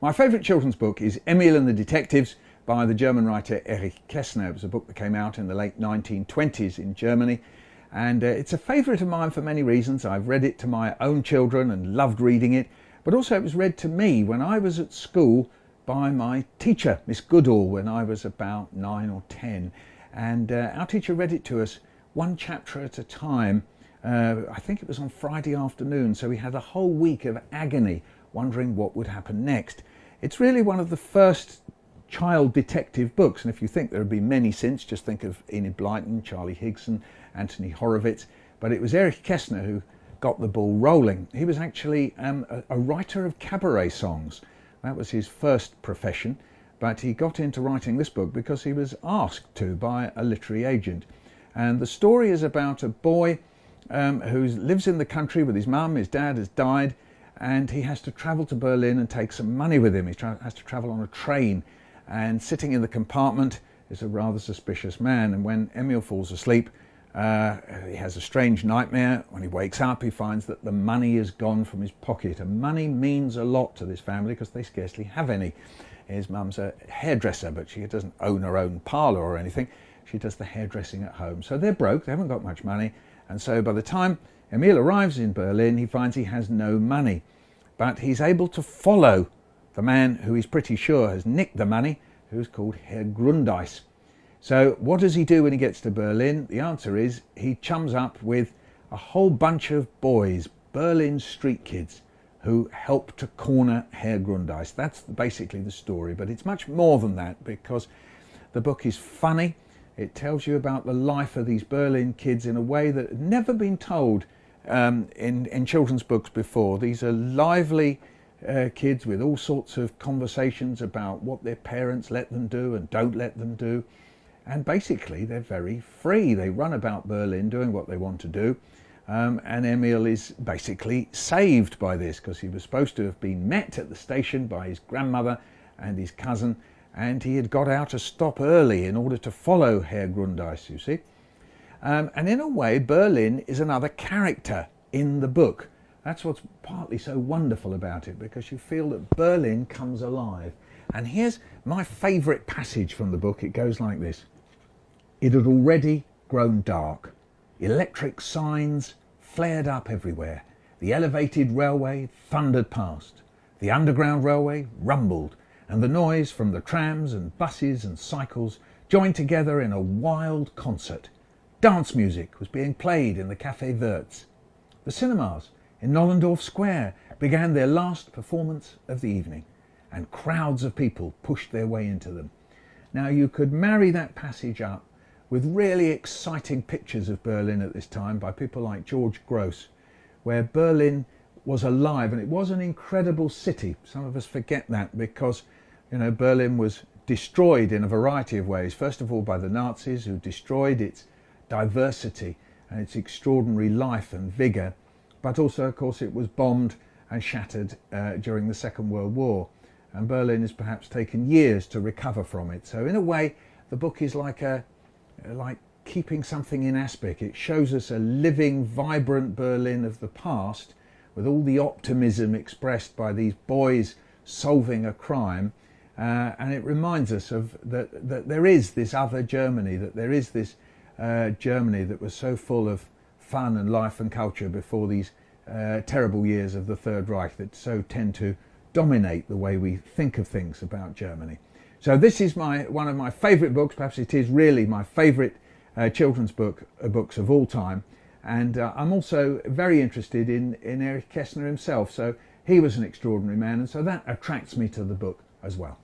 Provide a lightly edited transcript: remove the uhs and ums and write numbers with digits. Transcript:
My favourite children's book is Emil and the Detectives by the German writer Erich Kästner. It was a book that came out in the late 1920s in Germany, and it's a favourite of mine for many reasons. I've read it to my own children and loved reading it, but also it was read to me when I was at school by my teacher, Miss Goodall, when I was about 9 or 10, and our teacher read it to us one chapter at a time. I think it was on Friday afternoon, so we had a whole week of agony wondering what would happen next. It's really one of the first child detective books, and if you think there have been many since, just think of Enid Blyton, Charlie Higson, Anthony Horowitz, but it was Erich Kästner who got the ball rolling. He was actually a writer of cabaret songs. That was his first profession, but he got into writing this book because he was asked to by a literary agent. And the story is about a boy who lives in the country with his mum. His dad has died, and he has to travel to Berlin and take some money with him. He has to travel on a train, and sitting in the compartment is a rather suspicious man. And when Emil falls asleep, he has a strange nightmare. When he wakes up, he finds that the money is gone from his pocket, and money means a lot to this family because they scarcely have any. His mum's a hairdresser, but she doesn't own her own parlour or anything. She does the hairdressing at home. So they're broke, they haven't got much money, and so by the time Emil arrives in Berlin, he finds he has no money. But he's able to follow the man who he's pretty sure has nicked the money, who's called Herr Grundeis. So what does he do when he gets to Berlin? The answer is he chums up with a whole bunch of boys, Berlin street kids, who help to corner Herr Grundeis. That's basically the story, but it's much more than that because the book is funny. It tells you about the life of these Berlin kids in a way that had never been told in children's books before. These are lively kids with all sorts of conversations about what their parents let them do and don't let them do. And basically they're very free. They run about Berlin doing what they want to do. And Emil is basically saved by this because he was supposed to have been met at the station by his grandmother and his cousin, and he had got out a stop early in order to follow Herr Grundeis, you see. And in a way, Berlin is another character in the book. That's what's partly so wonderful about it, because you feel that Berlin comes alive. And here's my favourite passage from the book. It goes like this. It had already grown dark. Electric signs flared up everywhere. The elevated railway thundered past. The underground railway rumbled, and the noise from the trams and buses and cycles joined together in a wild concert. Dance music was being played in the Café Wirtz. The cinemas in Nollendorf Square began their last performance of the evening, and crowds of people pushed their way into them. Now you could marry that passage up with really exciting pictures of Berlin at this time by people like George Gross, where Berlin was alive, and it was an incredible city. Some of us forget that because, you know, Berlin was destroyed in a variety of ways. First of all by the Nazis, who destroyed its diversity and its extraordinary life and vigour, but also of course it was bombed and shattered during the Second World War, and Berlin has perhaps taken years to recover from it. So in a way the book is like keeping something in aspic. It shows us a living, vibrant Berlin of the past with all the optimism expressed by these boys solving a crime, and it reminds us of that there is this other Germany, that there is this Germany that was so full of fun and life and culture before these terrible years of the Third Reich that so tend to dominate the way we think of things about Germany. So this is one of my favourite books. Perhaps it is really my favourite children's books of all time. And I'm also very interested in Erich Kästner himself. So he was an extraordinary man, and so that attracts me to the book as well.